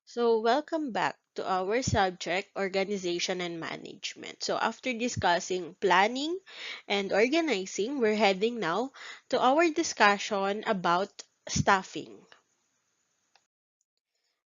So, welcome back to our subject, organization and management. So, after discussing planning and organizing, we're heading now to our discussion about staffing.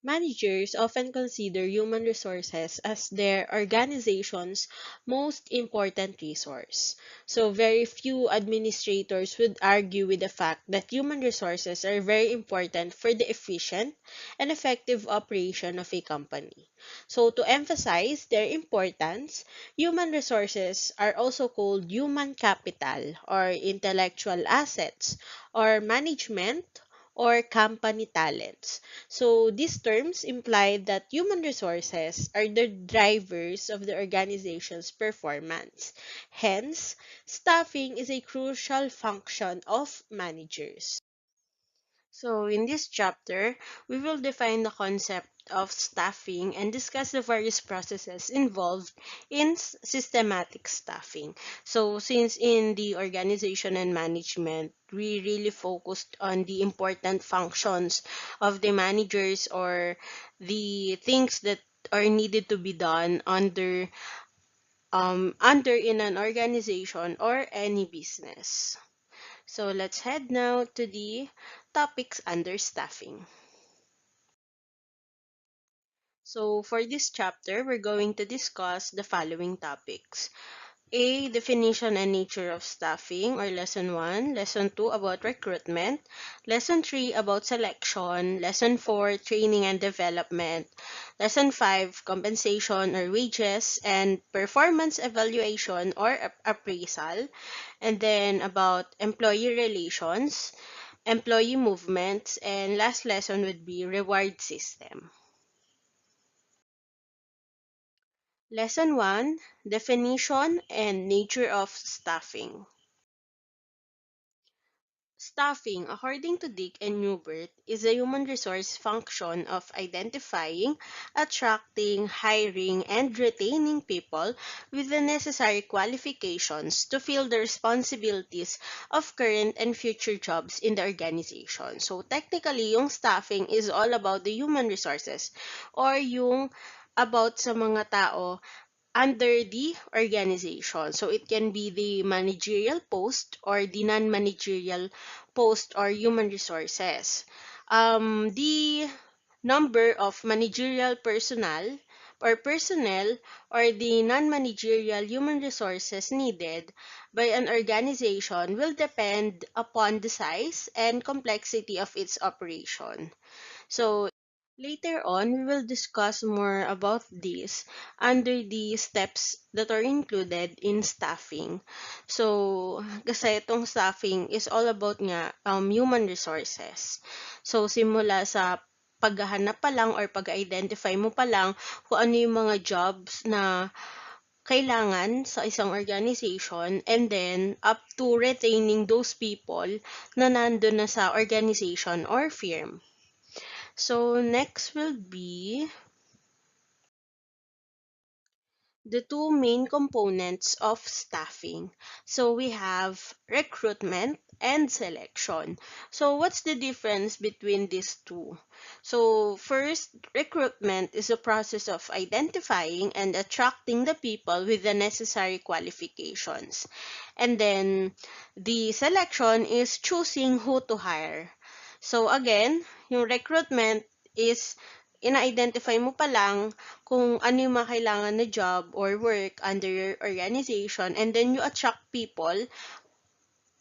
Managers often consider human resources as their organization's most important resource. So, very few administrators would argue with the fact that human resources are very important for the efficient and effective operation of a company. So, to emphasize their importance, human resources are also called human capital or intellectual assets or management or company talents. So these terms imply that human resources are the drivers of the organization's performance. Hence, staffing is a crucial function of managers. So, in this chapter, we will define the concept of staffing and discuss the various processes involved in systematic staffing. So, since in the organization and management, we really focused on the important functions of the managers or the things that are needed to be done under in an organization or any business. So let's head now to the topics under staffing. So for this chapter, we're going to discuss the following topics. A. Definition and nature of staffing or lesson 1. Lesson 2 about recruitment. Lesson 3 about selection. Lesson 4 training and development. Lesson 5 compensation or wages and performance evaluation or appraisal. And then about employee relations, employee movements, and last lesson would be reward system. Lesson 1, definition and nature of staffing. Staffing, according to Dick and Newbert, is a human resource function of identifying, attracting, hiring, and retaining people with the necessary qualifications to fill the responsibilities of current and future jobs in the organization. So technically, yung staffing is all about the human resources or yung about sa mga tao under the organization. So it can be the managerial post or the non-managerial post or human resources. The number of managerial personnel or the non-managerial human resources needed by an organization will depend upon the size and complexity of its operation. So later on, we will discuss more about this under the steps that are included in staffing. So, kasi itong staffing is all about nga human resources. So, simula sa paghahanap pa lang or pag-identify mo pa lang kung ano yung mga jobs na kailangan sa isang organization and then up to retaining those people na nandun na sa organization or firm. So next will be the two main components of staffing. So we have recruitment and selection. So what's the difference between these two? So first, recruitment is a process of identifying and attracting the people with the necessary qualifications. And then the selection is choosing who to hire. So again, yung recruitment is ina-identify mo pa lang kung ano yung mga kailangan na job or work under your organization and then you attract people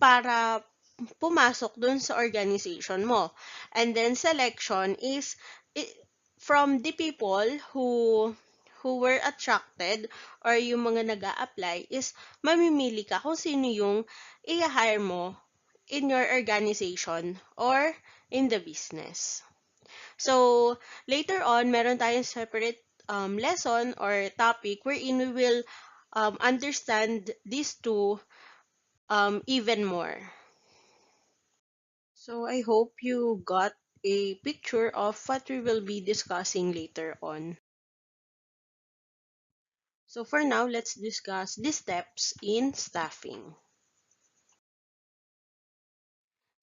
para pumasok dun sa organization mo. And then selection is i- from the people who were attracted or yung mga nag apply is mamimili ka kung sino yung i-hire mo in your organization or in the business. So, later on, meron tayong separate lesson or topic wherein we will understand these two even more. So, I hope you got a picture of what we will be discussing later on. So, for now, let's discuss the steps in staffing.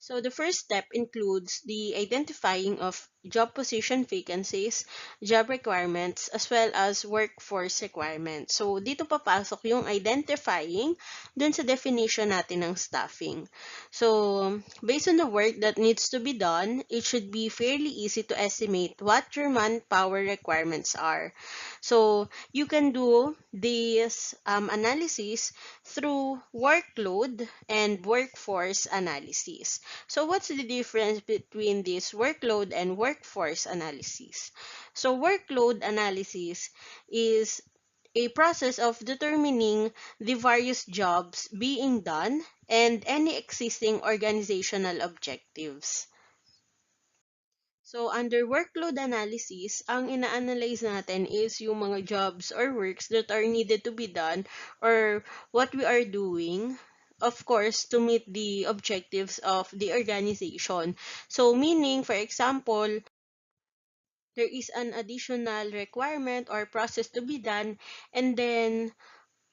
So, the first step includes the identifying of job position vacancies, job requirements, as well as workforce requirements. So, dito papasok yung identifying dun sa definition natin ng staffing. So, based on the work that needs to be done, it should be fairly easy to estimate what your manpower requirements are. So, you can do this analysis through workload and workforce analysis. So, what's the difference between this workload and workforce analysis? So, workload analysis is a process of determining the various jobs being done and any existing organizational objectives. So, under workload analysis, ang ina-analyze natin is yung mga jobs or works that are needed to be done or what we are doing, of course, to meet the objectives of the organization. So, meaning, for example, there is an additional requirement or process to be done, and then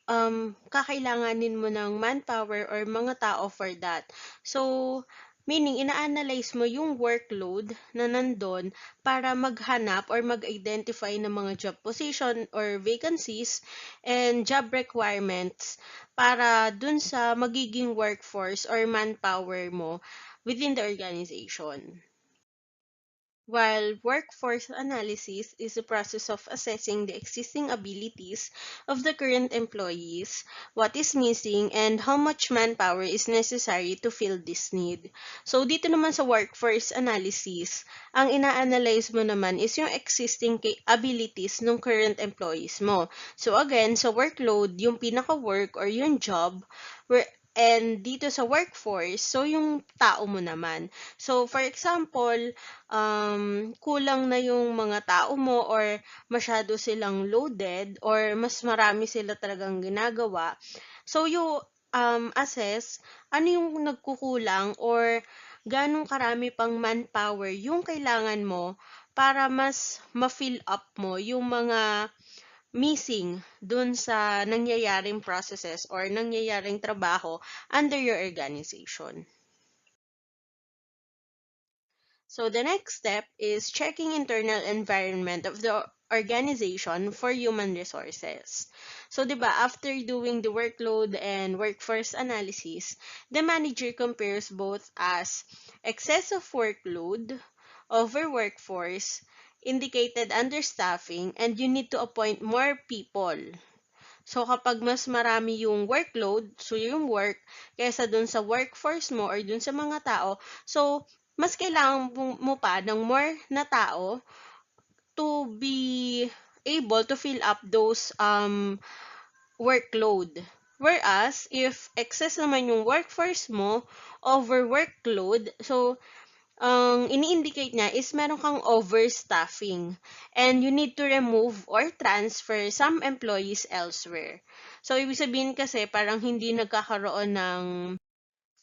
kakailanganin mo ng manpower or mga tao for that. So, meaning, ina-analyze mo yung workload na nandun para maghanap or mag-identify ng mga job position or vacancies and job requirements para dun sa magiging workforce or manpower mo within the organization. While workforce analysis is the process of assessing the existing abilities of the current employees, what is missing, and how much manpower is necessary to fill this need. So, dito naman sa workforce analysis, ang ina-analyze mo naman is yung existing abilities ng current employees mo. So, again, sa workload, yung pinaka-work or yung job, and dito sa workforce, so yung tao mo naman. So, for example, kulang na yung mga tao mo or masyado silang loaded or mas marami sila talagang ginagawa. So, you assess ano yung nagkukulang or ganong karami pang manpower yung kailangan mo para mas ma-fill up mo yung mga missing dun sa nangyayaring processes or nangyayaring trabaho under your organization. So the next step is checking internal environment of the organization for human resources. So, 'di ba, after doing the workload and workforce analysis, the manager compares both as excessive workload over workforce, indicated understaffing, and you need to appoint more people. So, kapag mas marami yung workload, so yung work, kaysa dun sa workforce mo or dun sa mga tao, so, mas kailangan mo pa ng more na tao to be able to fill up those workload. Whereas, if excess naman yung workforce mo over workload, so, ang ini-indicate niya is meron kang overstaffing and you need to remove or transfer some employees elsewhere. So, ibig sabihin kasi parang hindi nagkakaroon ng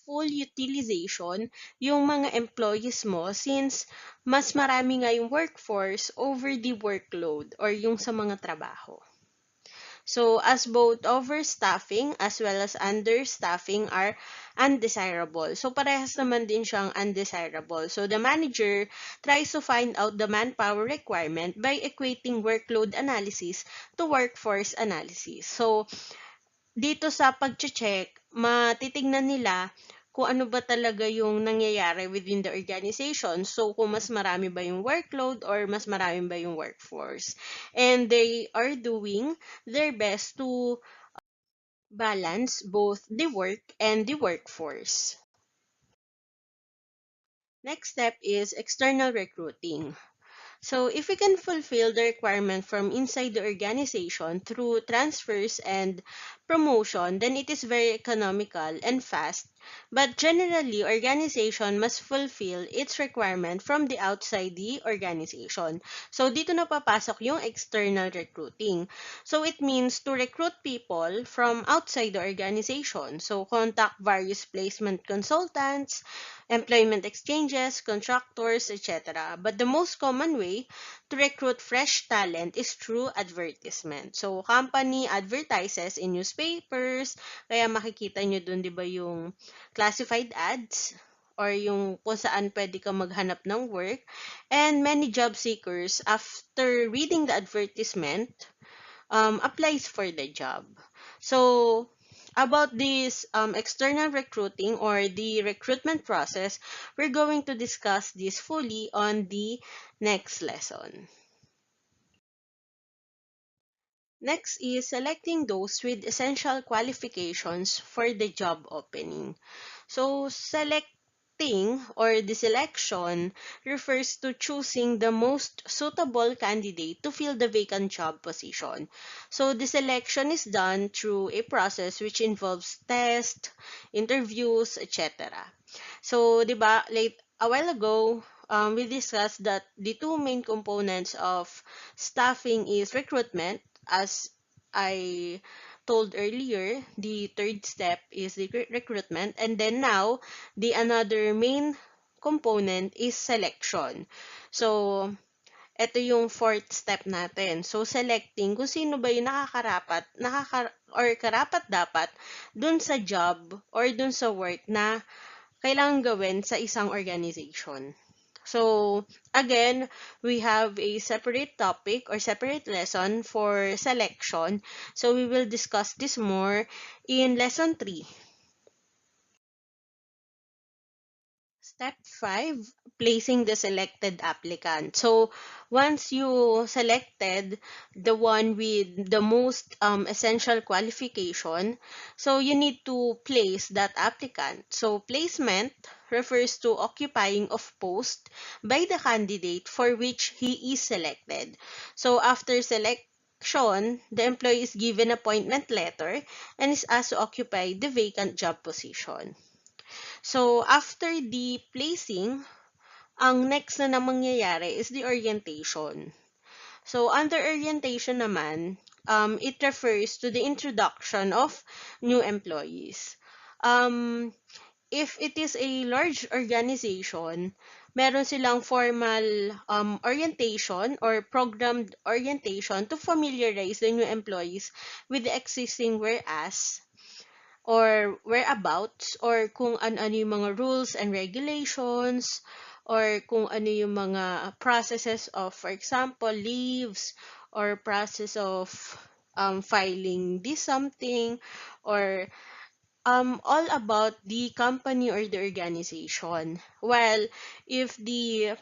full utilization yung mga employees mo since mas marami nga yung workforce over the workload or yung sa mga trabaho. So, as both overstaffing as well as understaffing are undesirable. So, parehas naman din siyang undesirable. So, the manager tries to find out the manpower requirement by equating workload analysis to workforce analysis. So, dito sa pag-check, matitignan nila kung ano ba talaga yung nangyayari within the organization. So, kung mas marami ba yung workload or mas marami ba yung workforce. And they are doing their best to balance both the work and the workforce. Next step is external recruiting. So, if we can fulfill the requirement from inside the organization through transfers and promotion, then it is very economical and fast. But generally, organization must fulfill its requirement from the outside the organization. So, dito na papasok yung external recruiting. So, it means to recruit people from outside the organization. So, contact various placement consultants, employment exchanges, contractors, etc. But the most common way to recruit fresh talent is through advertisement. So, company advertises in newspapers, kaya makikita nyo dun, di ba, yung classified ads or yung kung saan pwede ka maghanap ng work. And many job seekers, after reading the advertisement, applies for the job. So, about this external recruiting or the recruitment process, we're going to discuss this fully on the next lesson. Next is selecting those with essential qualifications for the job opening. So, selecting or the selection refers to choosing the most suitable candidate to fill the vacant job position. So, the selection is done through a process which involves tests, interviews, etc. So, di ba, like a while ago, we discussed that the two main components of staffing is recruitment, as I told earlier. The third step is the recruitment, and then now the another main component is selection. So, ito yung fourth step natin. So, selecting kung sino ba yung or karapat dapat dun sa job or dun sa work na kailangan gawin sa isang organization. So, again, we have a separate topic or separate lesson for selection. So, we will discuss this more in lesson 3. Step 5, placing the selected applicant. So, once you selected the one with the most essential qualification, so you need to place that applicant. So, placement refers to occupying of post by the candidate for which he is selected. So, after selection, the employee is given appointment letter and is asked to occupy the vacant job position. So, after the placing, ang next na mangyayari is the orientation. So, under orientation naman, it refers to the introduction of new employees. Um, if it is a large organization, meron silang formal orientation or programmed orientation to familiarize the new employees with the existing, whereas or whereabouts or kung ano-ano yung mga rules and regulations or kung ano yung mga processes of, for example, leaves or process of filing this something or all about the company or the organization. While if the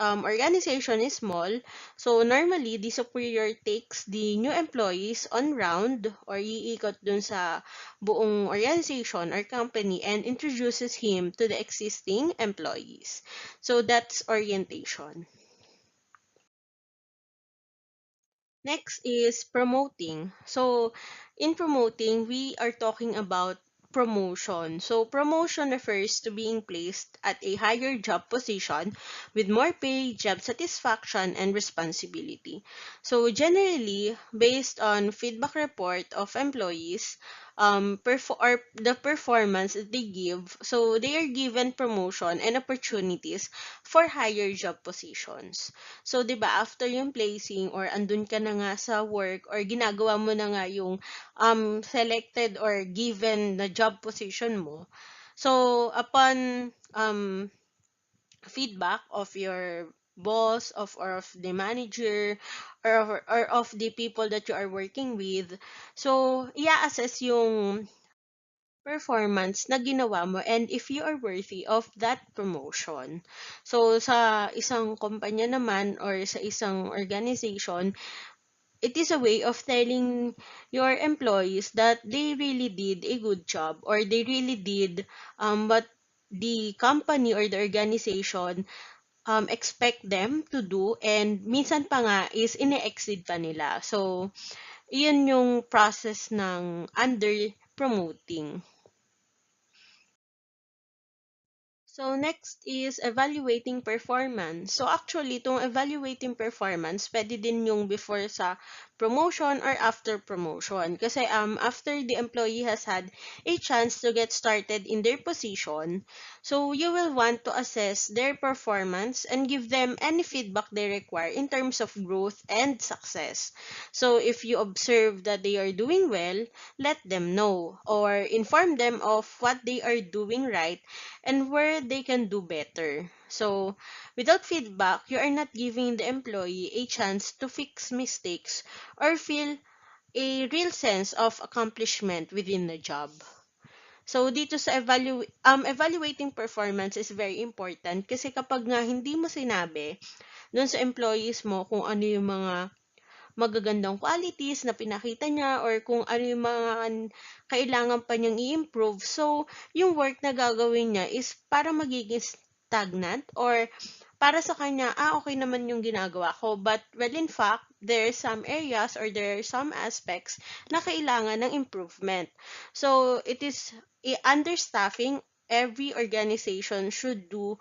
organization is small, so normally the superior takes the new employees on round or iikot dun sa buong organization or company and introduces him to the existing employees. So that's orientation. Next is promoting. So, in promoting, we are talking about promotion. So, promotion refers to being placed at a higher job position with more pay, job satisfaction, and responsibility. So, generally, based on feedback report of employees, or the performance that they give, so they are given promotion and opportunities for higher job positions. So, 'di ba, after yung placing or andun ka na nga sa work or ginagawa mo na nga yung selected or given na job position mo. So, upon feedback of your boss or of the manager or of the people that you are working with, so i-assess yung performance na ginawa mo and if you are worthy of that promotion. So, sa isang kumpanya naman or sa isang organization, it is a way of telling your employees that they really did a good job or they really did what the company or the organization expect them to do and minsan pa nga is ine-exceed pa nila. So, yun yung process ng under promoting. So, next is evaluating performance. So, actually, itong evaluating performance, pwede din yung before sa promotion or after promotion. Kasi after the employee has had a chance to get started in their position, so you will want to assess their performance and give them any feedback they require in terms of growth and success. So if you observe that they are doing well, let them know or inform them of what they are doing right and where they can do better. So without feedback, you are not giving the employee a chance to fix mistakes or feel a real sense of accomplishment within the job. So dito sa evaluating performance is very important kasi kapag nga hindi mo sinabi dun sa employees mo kung ano yung mga magagandang qualities na pinakita niya or kung ano yung mga kailangan pa niyang i-improve. So, yung work na gagawin niya is para magiging stagnant or para sa kanya, okay naman yung ginagawa ko. But, well, in fact, there are some areas or there are some aspects na kailangan ng improvement. So, it is understaffing. Every organization should do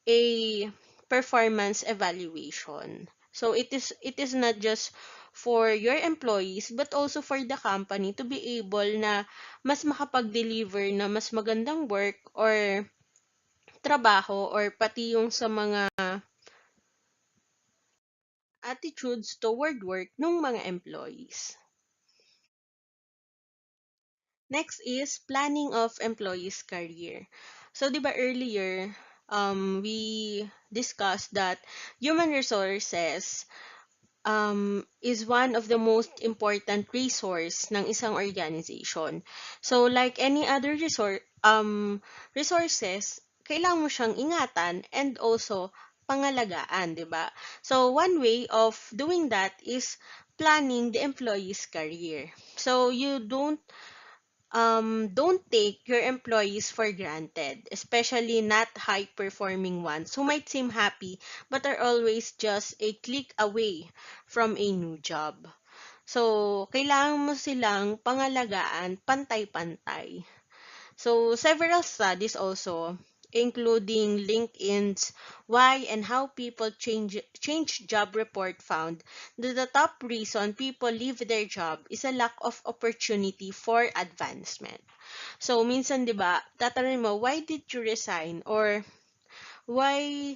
a performance evaluation. So it is not just for your employees but also for the company to be able na mas makapag-deliver na mas magandang work or trabaho or pati yung sa mga attitudes toward work ng mga employees. Next is planning of employees' career. So, di ba earlier, we discussed that human resources is one of the most important resource ng isang organization. So, like any other resources, kailangan mo siyang ingatan and also pangalagaan, di ba? So, one way of doing that is planning the employee's career. So, you don't take your employees for granted, especially not high-performing ones who might seem happy but are always just a click away from a new job. So, kailangan mo silang pangalagaan pantay-pantay. So, several studies also, including LinkedIn's Why and How People Change Job Report found that the top reason people leave their job is a lack of opportunity for advancement. So, minsan, di ba, tatanungin mo, why did you resign? Or, why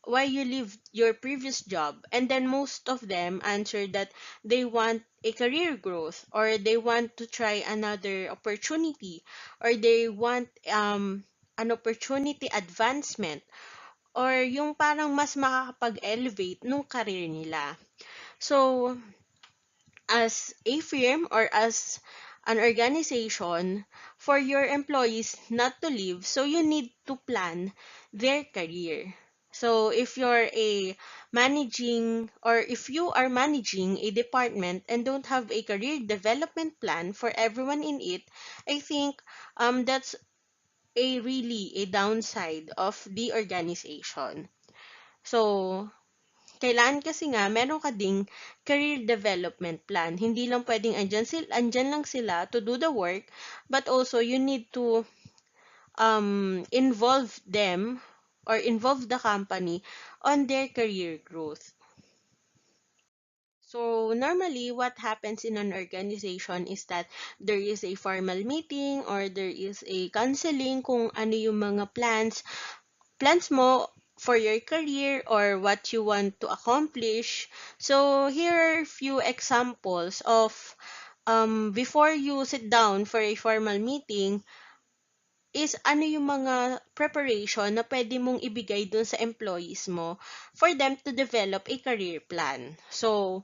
why you leave your previous job, and then most of them answer that they want a career growth or they want to try another opportunity or they want an opportunity advancement or yung parang mas makakapag-elevate nung career nila. So, as a firm or as an organization, for your employees not to leave, so you need to plan their career. So if you're a managing or if you are managing a department and don't have a career development plan for everyone in it, I think that's a really a downside of the organization. So kailangan kasi nga meron ka ding career development plan. Hindi lang pwedeng andyan lang sila to do the work, but also you need to involve them or involve the company on their career growth. So normally what happens in an organization is that there is a formal meeting or there is a counseling kung ano yung mga plans mo for your career or what you want to accomplish. So here are a few examples of before you sit down for a formal meeting is ano yung mga preparation na pwede mong ibigay dun sa employees mo for them to develop a career plan. So,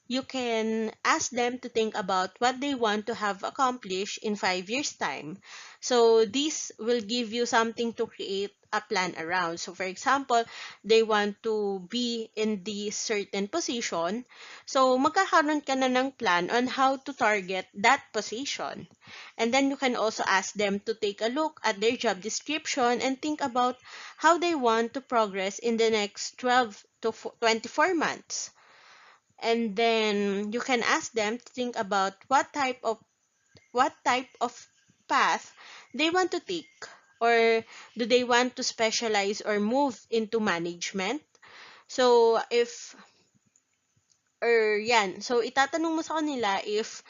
you can ask them to think about what they want to have accomplished in 5 years' time. So, this will give you something to create a plan around. So, for example, they want to be in this certain position. So, magkakaroon ka na ng plan on how to target that position. And then you can also ask them to take a look at their job description and think about how they want to progress in the next 12 to 24 months. And then you can ask them to think about what type of path they want to take, or do they want to specialize or move into management. So if or yan. So, itatanong mo sa kanila if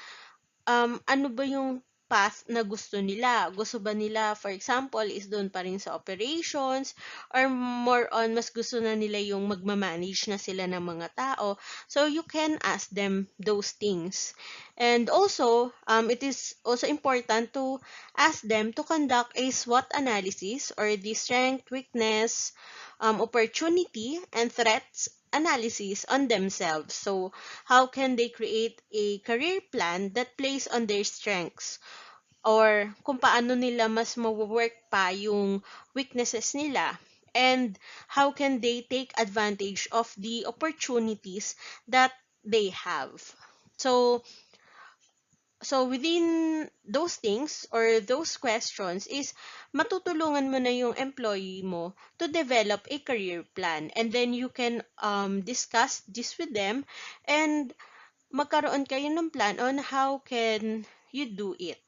ano ba yung path na gusto nila? Gusto ba nila, for example, is doon pa rin sa operations or more on mas gusto na nila yung magmamanage na sila ng mga tao? So, you can ask them those things. And also, it is also important to ask them to conduct a SWOT analysis or the strength, weakness, opportunity, and threats analysis on themselves. So, how can they create a career plan that plays on their strengths? Or kung paano nila mas mawo-work pa yung weaknesses nila? And how can they take advantage of the opportunities that they have? So, within those things or those questions is matutulungan mo na yung employee mo to develop a career plan, and then you can discuss this with them and magkaroon kayo ng plan on how can you do it.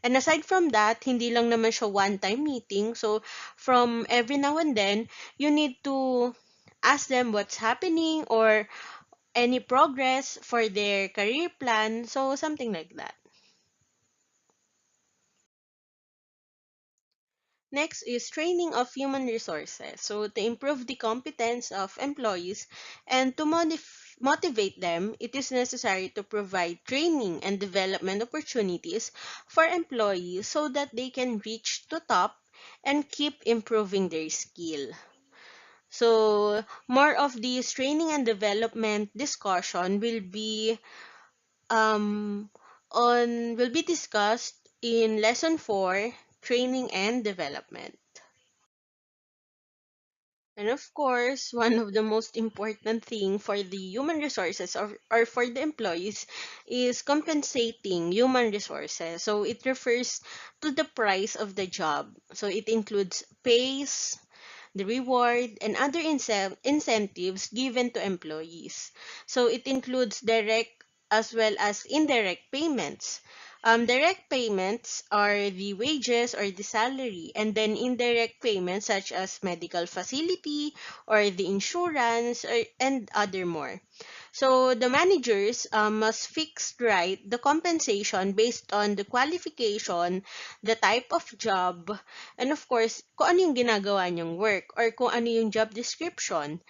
And aside from that, hindi lang naman siya one-time meeting. So, from every now and then, you need to ask them what's happening or any progress for their career plan. So, something like that. Next is training of human resources. So, to improve the competence of employees and to motivate them, it is necessary to provide training and development opportunities for employees so that they can reach to top and keep improving their skill. So, more of this training and development discussion um, will be discussed in lesson 4, training and development. And of course, one of the most important thing for the human resources or for the employees is compensating human resources. So it refers to the price of the job. So it includes pays, the reward, and other incentives given to employees. So it includes direct as well as indirect payments. Direct payments are the wages or the salary, and then indirect payments such as medical facility or the insurance and other more. So the managers must fix right the compensation based on the qualification, the type of job, and of course, kung ano yung ginagawa niyong work or kung ano yung job description.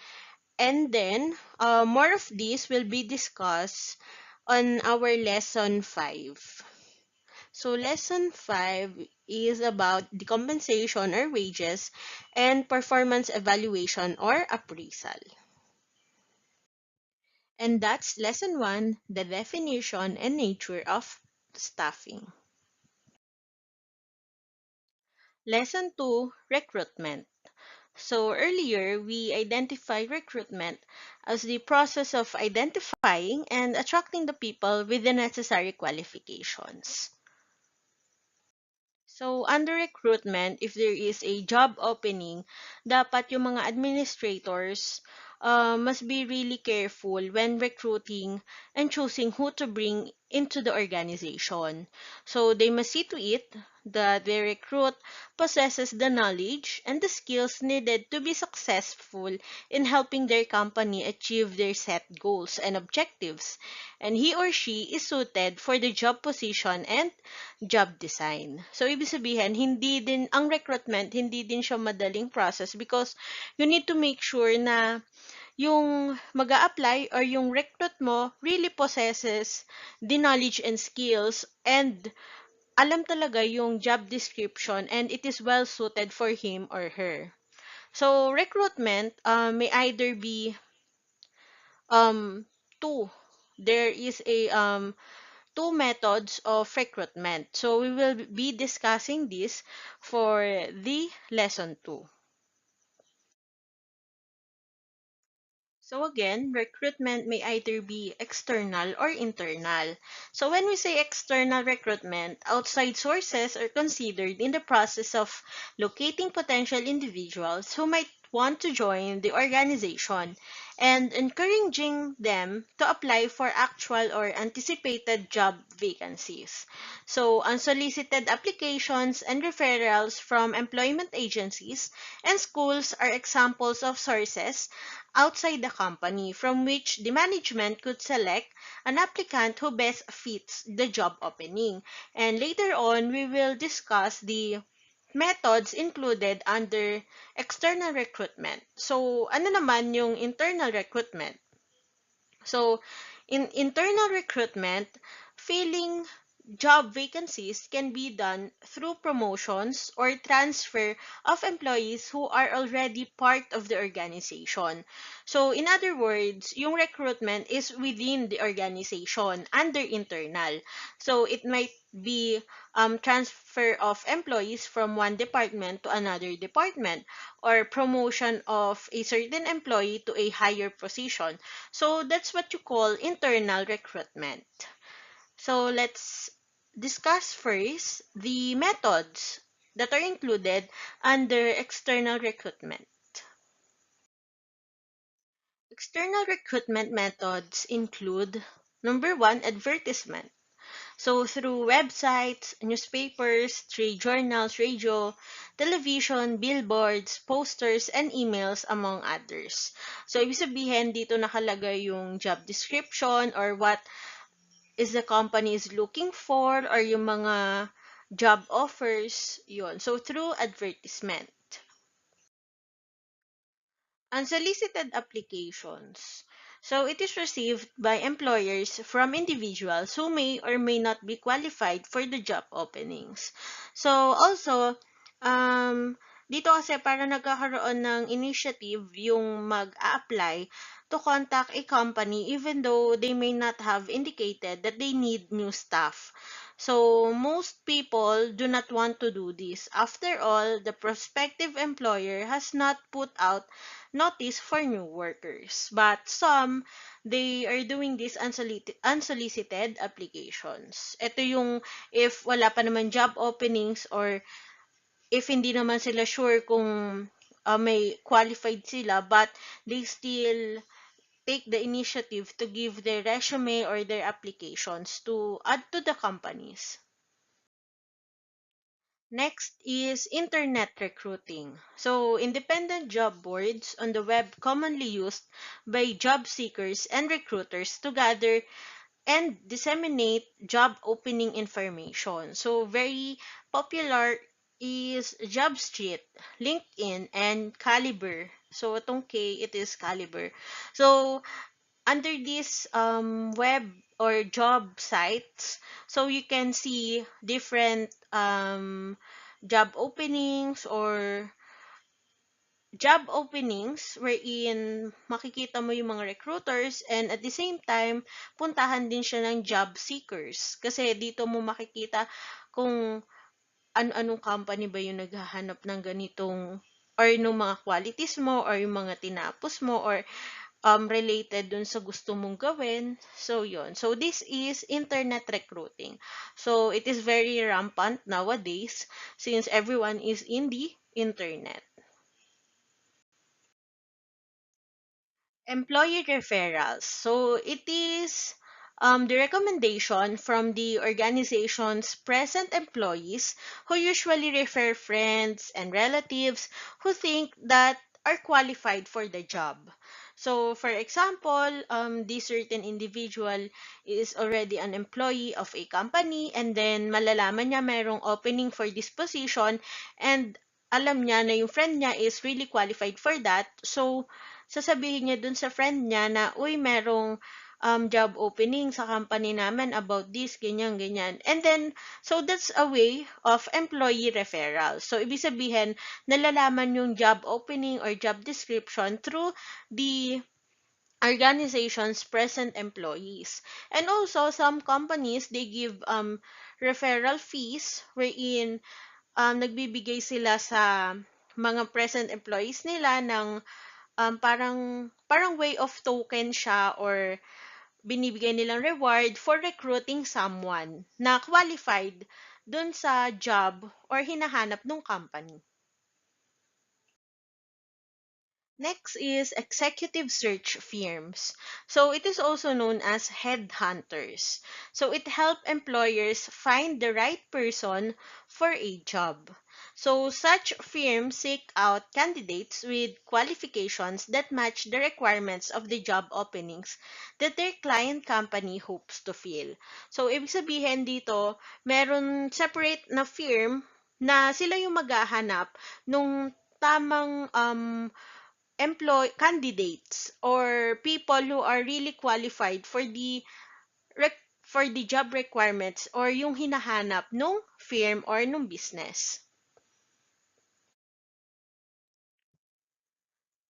And then, more of this will be discussed on our lesson 5. So lesson 5 is about the compensation or wages and performance evaluation or appraisal. And that's lesson 1, the definition and nature of staffing. Lesson 2, recruitment. So earlier, we identified recruitment as the process of identifying and attracting the people with the necessary qualifications. So, under recruitment, if there is a job opening, dapat yung mga administrators must be really careful when recruiting and choosing who to bring into the organization. So, they must see to it that the recruit possesses the knowledge and the skills needed to be successful in helping their company achieve their set goals and objectives. And he or she is suited for the job position and job design. So, ibig sabihin, ang recruitment, hindi din siya madaling process because you need to make sure na yung mag apply or yung recruit mo really possesses the knowledge and skills and alam talaga yung job description and it is well suited for him or her. So, recruitment may either be um, two. There is a two methods of recruitment. So we will be discussing this for the lesson 2. So again, recruitment may either be external or internal. So when we say external recruitment, outside sources are considered in the process of locating potential individuals who might want to join the organization and encouraging them to apply for actual or anticipated job vacancies. So, unsolicited applications and referrals from employment agencies and schools are examples of sources outside the company from which the management could select an applicant who best fits the job opening. And later on, we will discuss the methods included under external recruitment. So, ano naman yung internal recruitment? So, in internal recruitment, filling job vacancies can be done through promotions or transfer of employees who are already part of the organization. So, in other words, yung recruitment is within the organization under internal. So, it might be transfer of employees from one department to another department or promotion of a certain employee to a higher position. So that's what you call internal recruitment. So let's discuss first the methods that are included under external recruitment. External recruitment methods include number one, advertisement. So through websites, newspapers, trade journals, radio, television, billboards, posters, and emails, among others. So ibig sabihin, dito nakalagay yung job description or what is the company is looking for or yung mga job offers, yon. So through advertisement. Unsolicited applications. So it is received by employers from individuals who may or may not be qualified for the job openings. So also, dito kasi para nagkakaroon ng initiative yung mag-a-apply to contact a company even though they may not have indicated that they need new staff. So most people do not want to do this. After all, the prospective employer has not put out notice for new workers. But some, they are doing this unsolicited applications. Ito yung if wala pa naman job openings or if hindi naman sila sure kung may qualified sila but they still take the initiative to give their resume or their applications to add to the companies. Next is internet recruiting. So, independent job boards on the web commonly used by job seekers and recruiters to gather and disseminate job opening information. So, very popular is JobStreet, LinkedIn, and Caliber. So, itong K, it is Caliber. So, under this web or job sites, so you can see different job openings or job openings wherein makikita mo yung mga recruiters and at the same time, puntahan din siya ng job seekers. Kasi dito mo makikita kung ano-anong company ba yung naghahanap ng ganitong or nung mga qualities mo or yung mga tinapos mo or related dun sa gusto mong gawin. So, yon. So, this is internet recruiting. So, it is very rampant nowadays since everyone is in the internet. Employee referrals. So, it is the recommendation from the organization's present employees who usually refer friends and relatives who think that are qualified for the job. So, for example, this certain individual is already an employee of a company and then malalaman niya merong opening for this position and alam niya na yung friend niya is really qualified for that. So, sasabihin niya dun sa friend niya na, uy, merong job opening sa company namin about this, ganyan, ganyan. And then, so that's a way of employee referral. So, ibig sabihin, nalalaman yung job opening or job description through the organization's present employees. And also, some companies, they give referral fees wherein nagbibigay sila sa mga present employees nila ng parang way of token siya or binibigay nilang reward for recruiting someone na qualified dun sa job or hinahanap ng company. Next is executive search firms. So it is also known as headhunters. So it helps employers find the right person for a job. So such firms seek out candidates with qualifications that match the requirements of the job openings that their client company hopes to fill. So ibig sabihin dito, meron separate na firm na sila yung maghahanap nung tamang employ candidates or people who are really qualified for the for the job requirements or yung hinahanap nung firm or nung business.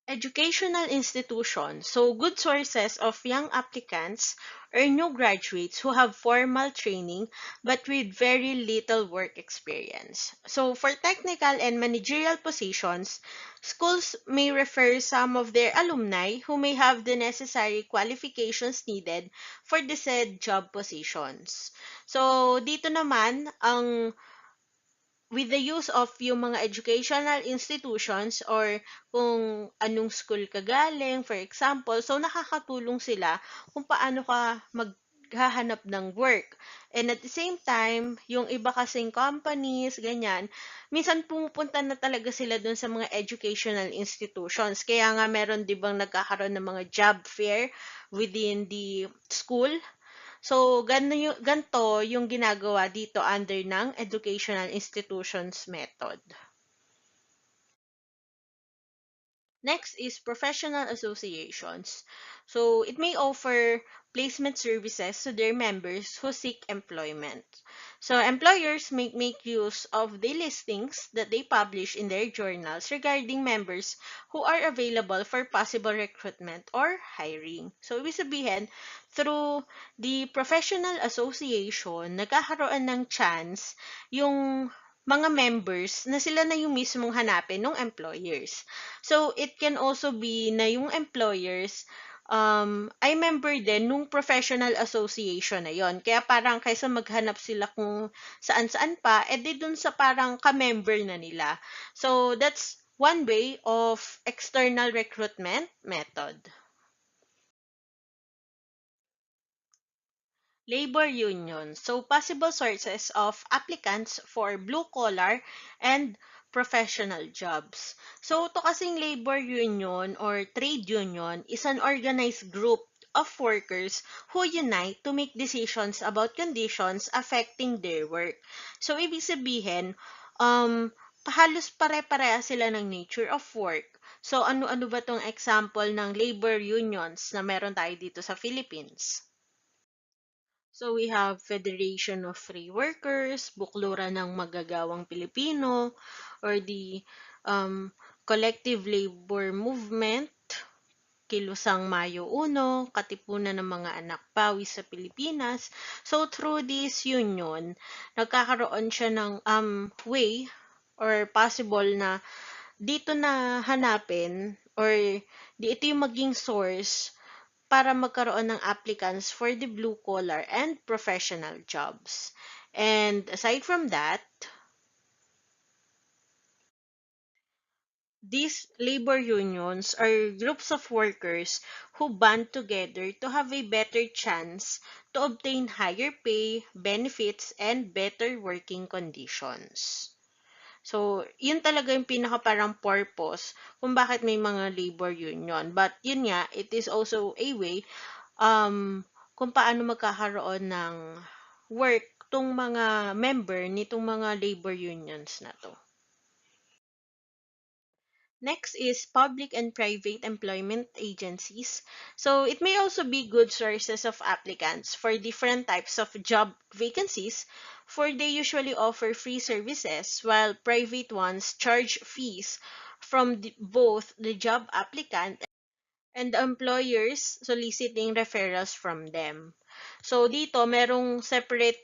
Educational institutions, so good sources of young applicants or new graduates who have formal training but with very little work experience. So for technical and managerial positions, schools may refer some of their alumni who may have the necessary qualifications needed for the said job positions. So dito naman, ang with the use of yung mga educational institutions or kung anong school ka galing, for example, so nakakatulong sila kung paano ka maghahanap ng work. And at the same time, yung iba kasing companies, ganyan, minsan pumupunta na talaga sila dun sa mga educational institutions. Kaya nga meron 'di bang nagkakaroon ng mga job fair within the school. So, ganito yung ginagawa dito under ng educational institutions method. Next is professional associations. So, it may offer placement services to their members who seek employment. So, employers may make use of the listings that they publish in their journals regarding members who are available for possible recruitment or hiring. So, ibig sabihin, through the professional association, nagkakaroon ng chance yung mga members na sila na yung mismong hanapin ng employers. So, it can also be na yung employers ay member din nung professional association na yon. Kaya parang kaysa maghanap sila kung saan-saan pa, edi dun sa parang ka-member na nila. So, that's one way of external recruitment method. Labor union. So, possible sources of applicants for blue-collar and professional jobs. So, to kasing labor union or trade union is an organized group of workers who unite to make decisions about conditions affecting their work. So, ibig sabihin, halos pare-pareha sila ng nature of work. So, ano-ano ba tong example ng labor unions na meron tayo dito sa Philippines? So we have Federation of Free Workers, Bukluran ng Magagawang Pilipino, or the Collective Labor Movement, Kilusang Mayo 1, Katipunan ng Mga Anak Pawis sa Pilipinas. So through this union, nagkakaroon siya ng way or possible na dito na hanapin or ito yung maging source para magkaroon ng applicants for the blue-collar and professional jobs. And aside from that, these labor unions are groups of workers who band together to have a better chance to obtain higher pay, benefits, and better working conditions. So, yun talaga yung pinaka parang purpose kung bakit may mga labor union. But yun nga, it is also a way kung paano magkakaroon ng work tong mga member nitong mga labor unions na to. Next is public and private employment agencies. So it may also be good sources of applicants for different types of job vacancies, for they usually offer free services while private ones charge fees from both the job applicant and the employers soliciting referrals from them. So dito, merong separate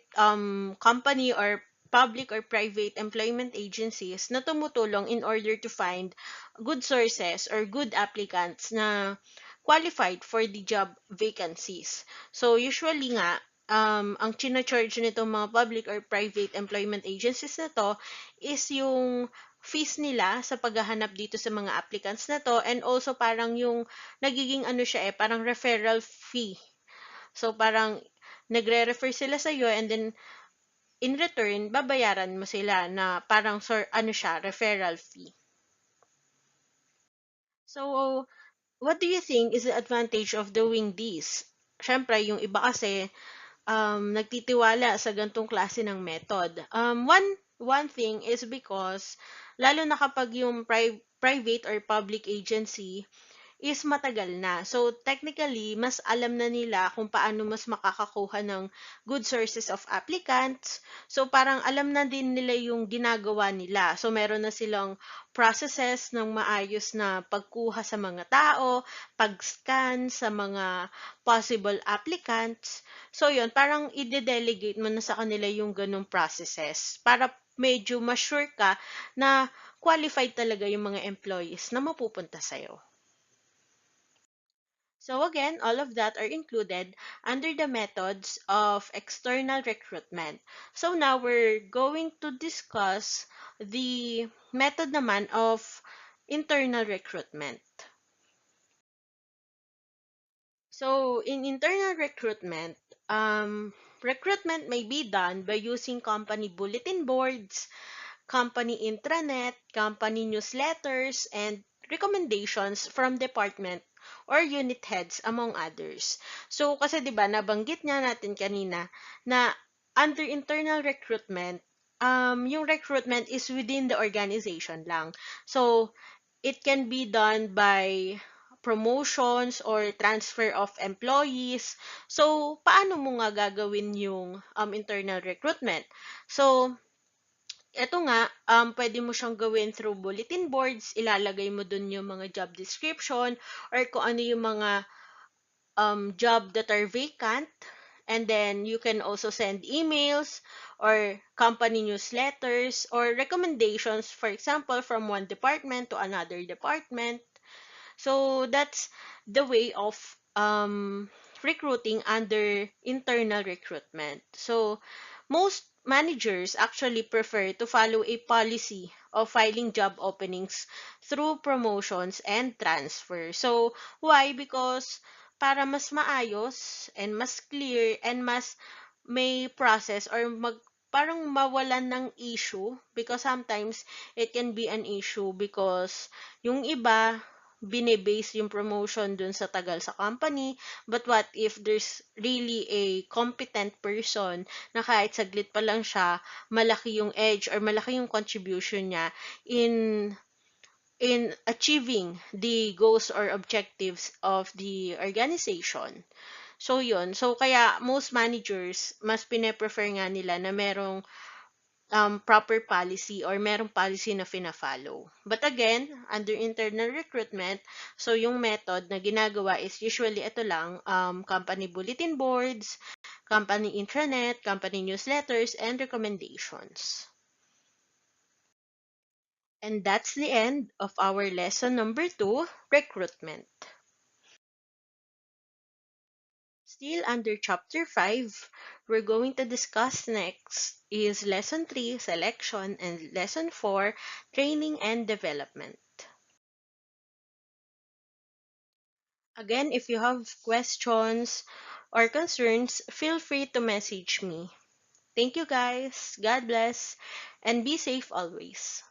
company or public or private employment agencies na tumutulong in order to find good sources or good applicants na qualified for the job vacancies. So usually nga, ang china-charge nitong mga public or private employment agencies na to is yung fees nila sa paghahanap dito sa mga applicants na to, and also parang yung nagiging ano siya parang referral fee. So parang nagre-refer sila sa iyo, and then in return babayaran mo sila na parang ano siya, referral fee. So what do you think is the advantage of doing this? Syempre, yung iba kasi nagtitiwala sa gantong klase ng method. One thing is because lalo na kapag yung private or public agency is matagal na. So, technically, mas alam na nila kung paano mas makakakuha ng good sources of applicants. So, parang alam na din nila yung ginagawa nila. So, meron na silang processes ng maayos na pagkuha sa mga tao, pag-scan sa mga possible applicants. So, yun, parang i-delegate mo na sa kanila yung ganong processes para medyo ma-sure ka na qualified talaga yung mga employees na mapupunta sa'yo. So again, all of that are included under the methods of external recruitment. So now we're going to discuss the method naman of internal recruitment. So in internal recruitment, recruitment may be done by using company bulletin boards, company intranet, company newsletters, and recommendations from department or unit heads, among others. So, kasi 'di ba nabanggit nga natin kanina na under internal recruitment, yung recruitment is within the organization lang. So, it can be done by promotions or transfer of employees. So, paano mo nga gagawin yung internal recruitment? So, eto nga, pwede mo siyang gawin through bulletin boards, ilalagay mo dun yung mga job description or kung ano yung mga job that are vacant. And then you can also send emails or company newsletters or recommendations, for example, from one department to another department. So that's the way of recruiting under internal recruitment. So most managers actually prefer to follow a policy of filing job openings through promotions and transfer. So why? Because para mas maayos and mas clear and mas may process or parang mawalan ng issue, because sometimes it can be an issue because yung iba binebase yung promotion dun sa tagal sa company. But what if there's really a competent person na kahit saglit pa lang siya, malaki yung edge or malaki yung contribution niya in achieving the goals or objectives of the organization. So yun. So kaya most managers mas pine-prefer nga nila na merong proper policy or merong policy na fina-follow. But again, under internal recruitment, so yung method na ginagawa is usually ito lang, company bulletin boards, company intranet, company newsletters, and recommendations. And that's the end of our lesson number 2, recruitment. Still under chapter 5, we're going to discuss next is lesson 3, selection, and lesson 4, training and development. Again, if you have questions or concerns, feel free to message me. Thank you guys. God bless and be safe always.